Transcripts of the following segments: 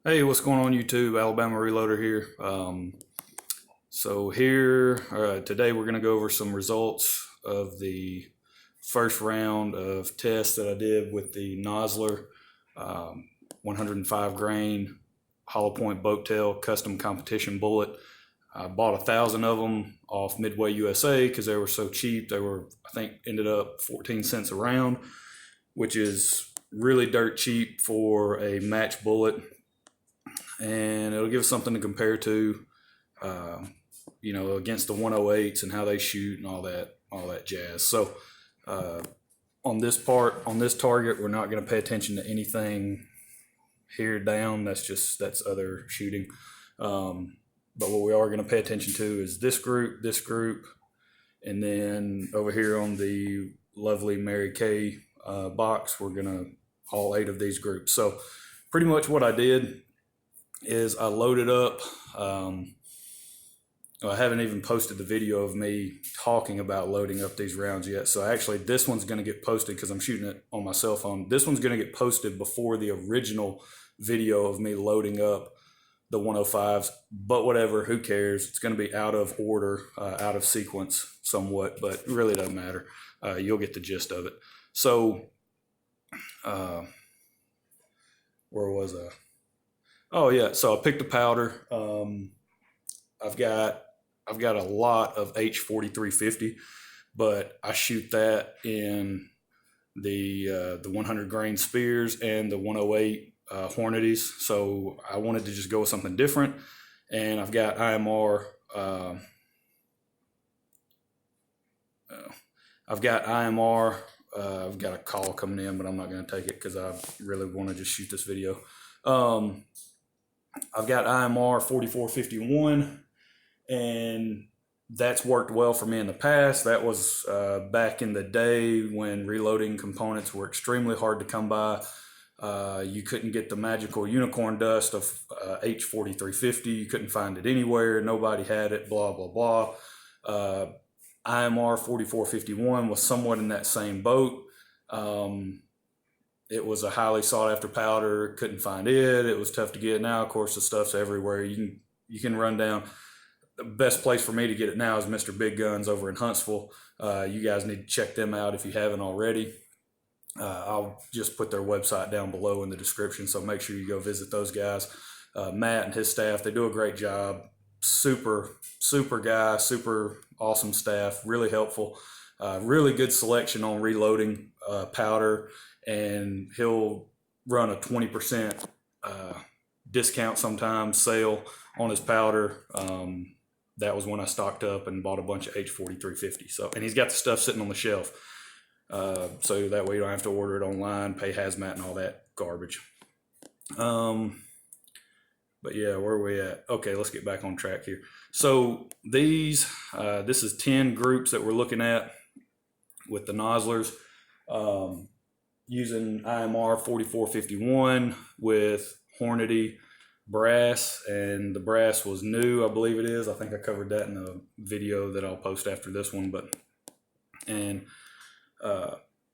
Hey, what's going on YouTube? Alabama Reloader here. Today we're going to go over some results of the first round of tests that I did with the Nosler 105 grain hollow point boat tail custom competition bullet. I bought 1,000 of them off Midway USA because they were so cheap. They were, I think, ended up 14 cents a round, which is really dirt cheap for a match bullet, and it'll give us something to compare to, against the 108s and how they shoot and all that jazz. So on this target, we're not going to pay attention to anything here down. That's other shooting. But what we are going to pay attention to is this group, and then over here on the lovely Mary Kay box, we're going to all 8 of these groups. So pretty much what I did is I loaded up. I haven't even posted the video of me talking about loading up these rounds yet. So actually this one's going to get posted because I'm shooting it on my cell phone. This one's going to get posted before the original video of me loading up the 105s, but whatever, who cares? It's going to be out of order, out of sequence somewhat, but it really doesn't matter. You'll get the gist of it. So where was I? Oh yeah, so I picked a powder. I've got a lot of H4350, but I shoot that in the 100 grain Spears and the 108 Hornadies. So I wanted to just go with something different, and I've got IMR. I've got a call coming in, but I'm not going to take it because I really want to just shoot this video. I've got IMR 4451, and that's worked well for me in the past. That was back in the day when reloading components were extremely hard to come by. You couldn't get the magical unicorn dust of H4350. You couldn't find it anywhere. Nobody had it, blah, blah, blah. IMR 4451 was somewhat in that same boat. It was a highly sought after powder. Couldn't find it. It was tough to get. Now, of course, the stuff's everywhere. You can run down. The best place for me to get it now is Mr. Big Guns over in Huntsville. You guys need to check them out if you haven't already. I'll just put their website down below in the description, so make sure you go visit those guys. Matt and his staff, they do a great job. Super guy, super awesome staff, really helpful. Really good selection on reloading powder, and he'll run a 20% discount sometimes, sale on his powder. That was when I stocked up and bought a bunch of H4350. So, and he's got the stuff sitting on the shelf. So that way you don't have to order it online, pay hazmat and all that garbage. But yeah, where are we at? Okay, let's get back on track here. So this is 10 groups that we're looking at with the Noslers, using IMR 4451 with Hornady brass, and the brass was new, I believe it is. I think I covered that in a video that I'll post after this one,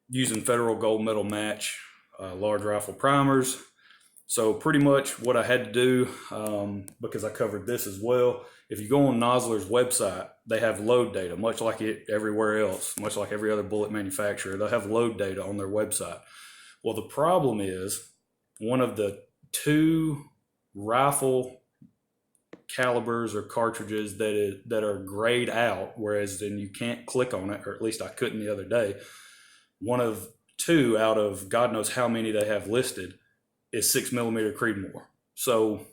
using Federal Gold Medal Match large rifle primers. So pretty much what I had to do, because I covered this as well, if you go on Nosler's website, they have load data, much like everywhere else, much like every other bullet manufacturer. They'll have load data on their website. Well, the problem is one of the 2 rifle calibers or cartridges that are grayed out, whereas then you can't click on it, or at least I couldn't the other day. One of 2 out of God knows how many they have listed is 6mm Creedmoor. So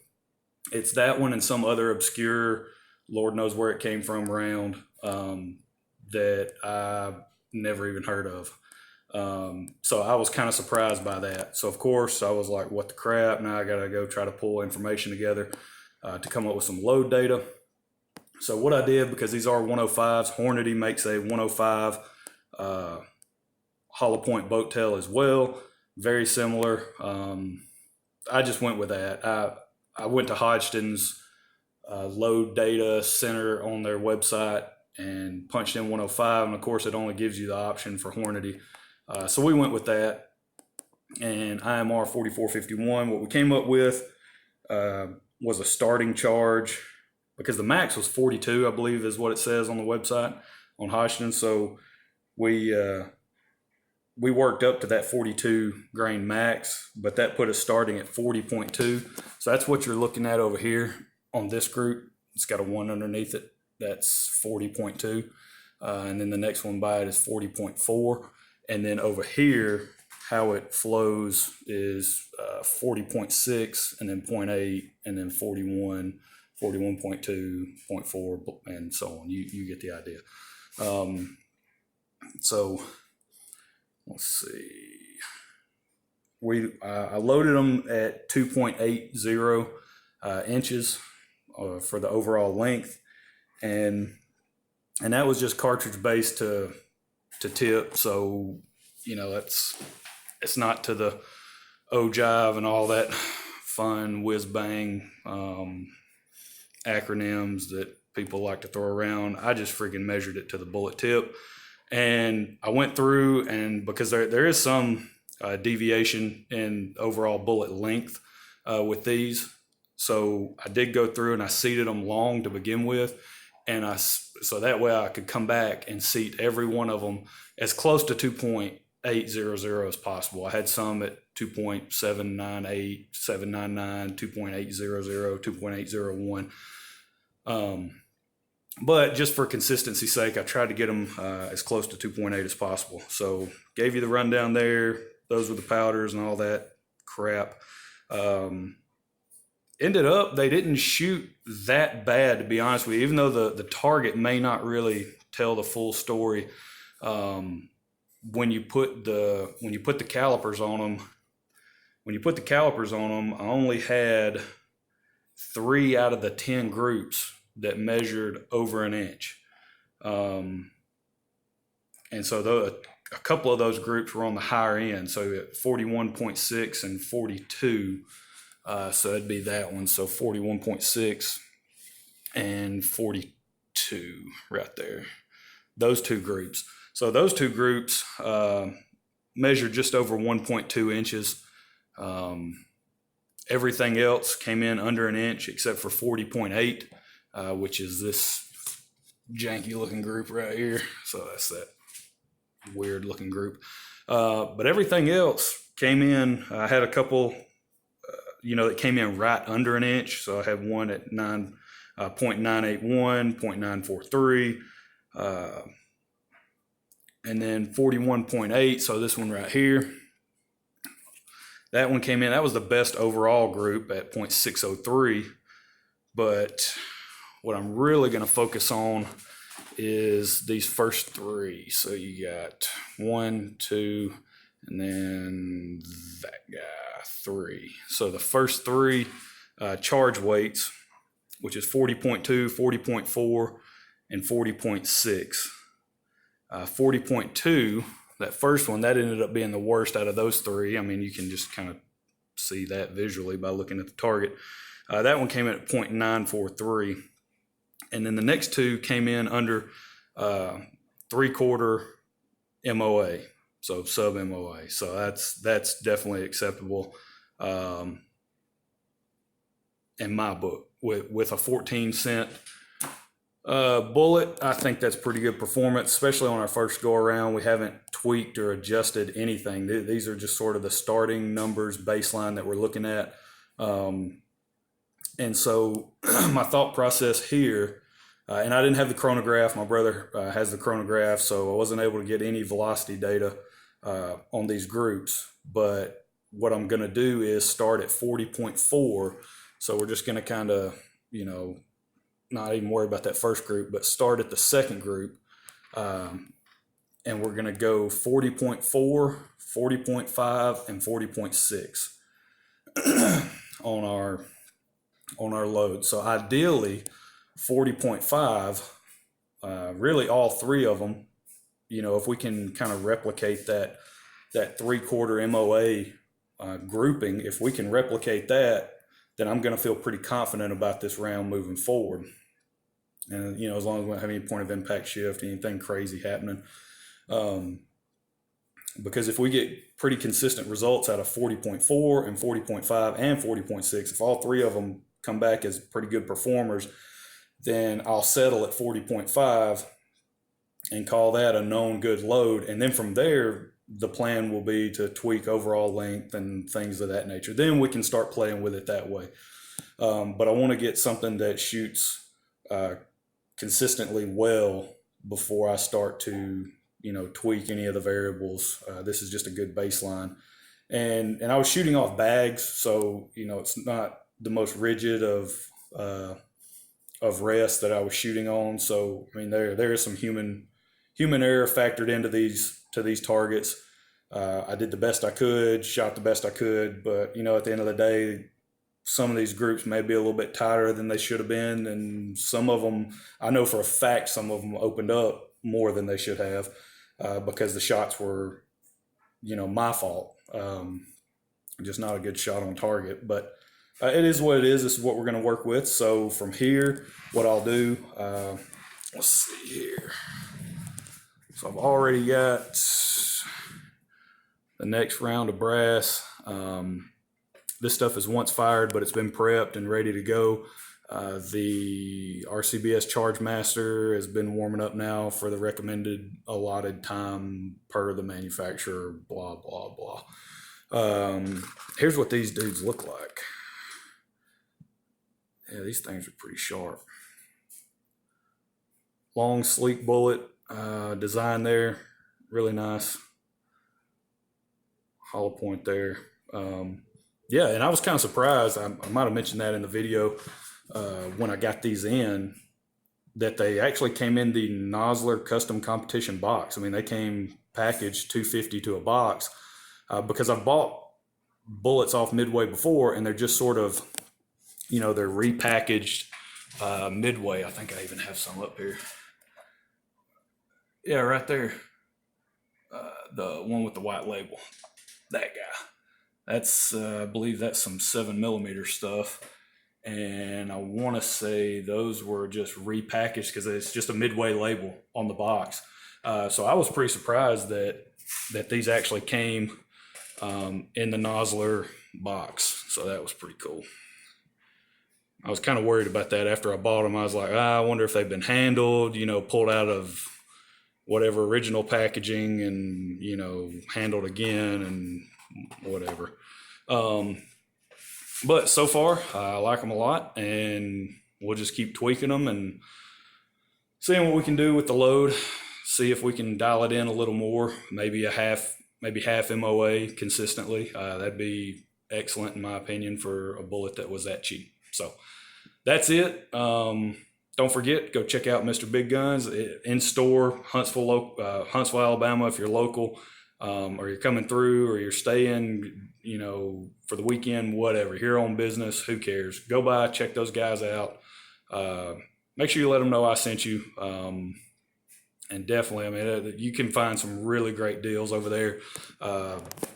it's that one and some other obscure, Lord knows where it came from, round that I never even heard of. So I was kind of surprised by that. So of course I was like, what the crap? Now I gotta go try to pull information together to come up with some load data. So what I did, because these are 105s, Hornady makes a 105 hollow point boat tail as well, very similar. I just went with that. I went to Hodgdon's load data center on their website and punched in 105, and of course it only gives you the option for Hornady. So we went with that, and IMR 4451. What we came up with was a starting charge, because the max was 42, I believe is what it says on the website on Hodgson. So we worked up to that 42 grain max, but that put us starting at 40.2. So that's what you're looking at over here on this group. It's got a 1 underneath it. That's 40.2. And then the next one by it is 40.4. And then over here, how it flows is 40.6, and then 0.8, and then 41, 41.2, 0.4, and so on. You get the idea. So let's see. I loaded them at 2.80 inches for the overall length, and that was just cartridge based to tip. So it's not to the ogive and all that fun whiz bang acronyms that people like to throw around. I just freaking measured it to the bullet tip, and I went through, and because there is some deviation in overall bullet length with these, so I did go through and I seated them long to begin with, and so that way I could come back and seat every one of them as close to 2.800 as possible. I had some at 2.798, 799, 2.800, 2.801. But just for consistency's sake, I tried to get them as close to 2.8 as possible. So gave you the rundown there. Those were the powders and all that crap. Ended up, they didn't shoot that bad, to be honest with you, even though the target may not really tell the full story. When you put the calipers on them, I only had 3 out of the 10 groups that measured over an inch. And so a couple of those groups were on the higher end. So at 41.6 and 42. So that'd be that one. So 41.6 and 42 right there. Those two groups. So those two groups measured just over 1.2 inches. Everything else came in under an inch except for 40.8, which is this janky looking group right here. So that's that weird looking group. But everything else came in. I had a couple, that came in right under an inch. So I had one at 0.981, 0.943, and then 41.8. So this one right here, that one came in. That was the best overall group at 0.603. But what I'm really going to focus on is these first 3. So you got 1, 2, and then that guy 3. So the first 3 charge weights, which is 40.2, 40.4, and 40.6. 40.2, that first one, that ended up being the worst out of those 3. I mean, you can just kind of see that visually by looking at the target. That one came in at 0.943. And then the next 2 came in under 3/4 MOA, so sub MOA. So that's definitely acceptable in my book. With a 14-cent bullet, I think that's pretty good performance, especially on our first go around. We haven't tweaked or adjusted anything. These are just sort of the starting numbers baseline that we're looking at. And so my thought process here, and I didn't have the chronograph. My brother has the chronograph, so I wasn't able to get any velocity data on these groups. But what I'm going to do is start at 40.4. So we're just going to kind of, not even worry about that first group, but start at the second group. And we're going to go 40.4, 40.5, and 40.6 on our load. So ideally 40.5, really all 3 of them, if we can kind of replicate that 3/4 MOA grouping, if we can replicate that, then I'm going to feel pretty confident about this round moving forward. And, as long as we don't have any point of impact shift, anything crazy happening. because if we get pretty consistent results out of 40.4 and 40.5 and 40.6, if all three of them come back as pretty good performers, then I'll settle at 40.5 and call that a known good load. And then from there, the plan will be to tweak overall length and things of that nature. Then we can start playing with it that way. But I want to get something that shoots consistently well before I start to, tweak any of the variables. This is just a good baseline. And I was shooting off bags, so, it's not the most rigid of rests that I was shooting on. So, there is some human error factored into these targets. I did the best I could, shot the best I could, but at the end of the day, some of these groups may be a little bit tighter than they should have been, and some of them, I know for a fact, some of them opened up more than they should have because the shots were, my fault. Just not a good shot on target, but it is what it is. This is what we're going to work with. So from here, what I'll do, let's see here. So I've already got the next round of brass. This stuff is once fired, but it's been prepped and ready to go. The RCBS Charge Master has been warming up now for the recommended allotted time per the manufacturer, blah, blah, blah. Here's what these dudes look like. Yeah, these things are pretty sharp. Long, sleek bullet design there. Really nice. Hollow point there. Yeah, and I was kind of surprised. I might have mentioned that in the video when I got these in, that they actually came in the Nosler custom competition box. They came packaged $250 to a box because I bought bullets off Midway before, and they're just sort of, they're repackaged Midway. I think I even have some up here. Yeah, right there. The one with the white label. That guy. That's, I believe that's some 7mm stuff. And I want to say those were just repackaged because it's just a Midway label on the box. So I was pretty surprised that these actually came in the Nosler box. So that was pretty cool. I was kind of worried about that after I bought them. I was like, I wonder if they've been handled, pulled out of whatever original packaging and, handled again and whatever. But so far, I like them a lot, and we'll just keep tweaking them and seeing what we can do with the load. See if we can dial it in a little more, maybe half MOA consistently. That'd be excellent in my opinion for a bullet that was that cheap. So that's it. Don't forget, go check out Mr. Big Guns in store, Huntsville, Alabama. If you're local, or you're coming through, or you're staying, for the weekend, whatever. Here on business, who cares? Go by, check those guys out. Make sure you let them know I sent you. And definitely, you can find some really great deals over there.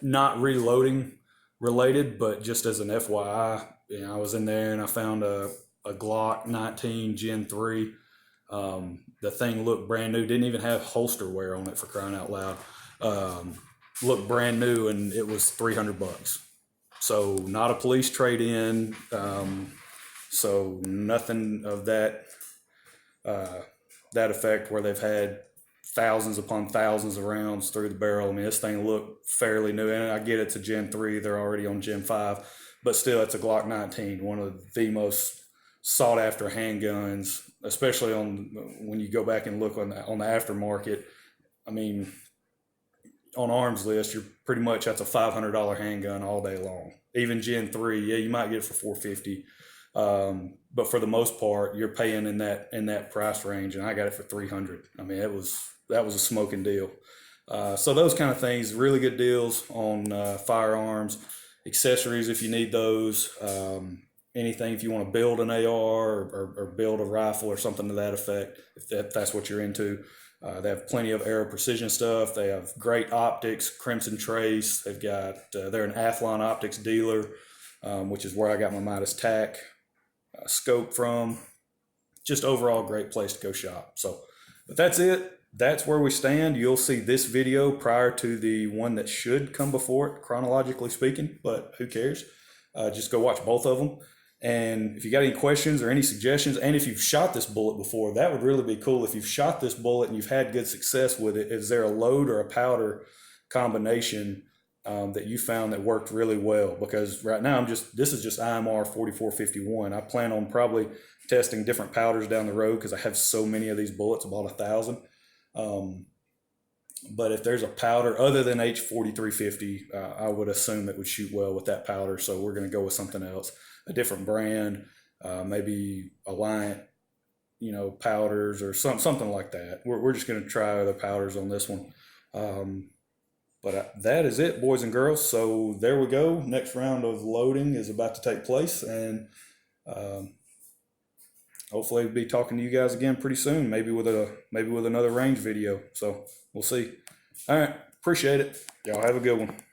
Not reloading related, but just as an FYI, I was in there and I found a Glock 19 Gen 3. The thing looked brand new, didn't even have holster wear on it, for crying out loud. Looked brand new, and it was $300. So not a police trade-in. So nothing of that effect where they've had thousands upon thousands of rounds through the barrel. This thing looked fairly new, and I get it's a Gen 3. They're already on Gen 5, but still, it's a Glock 19, one of the most sought-after handguns, especially when you go back and look on the aftermarket. On Arms List, you're pretty much, that's a $500 handgun all day long. Even Gen 3, yeah, you might get it for $450. But for the most part, you're paying in that price range, and I got it for $300. That was a smoking deal. So those kind of things, really good deals on firearms, accessories if you need those. Anything if you want to build an AR or build a rifle or something to that effect, if that's what you're into. They have plenty of Aero Precision stuff. They have great optics, Crimson Trace. They've got, they're an Athlon optics dealer, which is where I got my Midas TAC scope from. Just overall great place to go shop. So, but that's it. that's where we stand. You'll see this video prior to the one that should come before it, chronologically speaking, but who cares? Just go watch both of them. And if you got any questions or any suggestions, and if you've shot this bullet before, that would really be cool. If you've shot this bullet and you've had good success with it, is there a load or a powder combination that you found that worked really well? Because right now this is just IMR 4451. I plan on probably testing different powders down the road because I have so many of these bullets, about 1,000. But if there's a powder other than H4350, I would assume it would shoot well with that powder. So we're going to go with something else, a different brand, maybe Alliant, powders or something like that. We're just going to try other powders on this one. But that is it, boys and girls. So there we go. Next round of loading is about to take place, and hopefully we'll be talking to you guys again pretty soon. Maybe with another range video. So we'll see. All right, appreciate it. Y'all have a good one.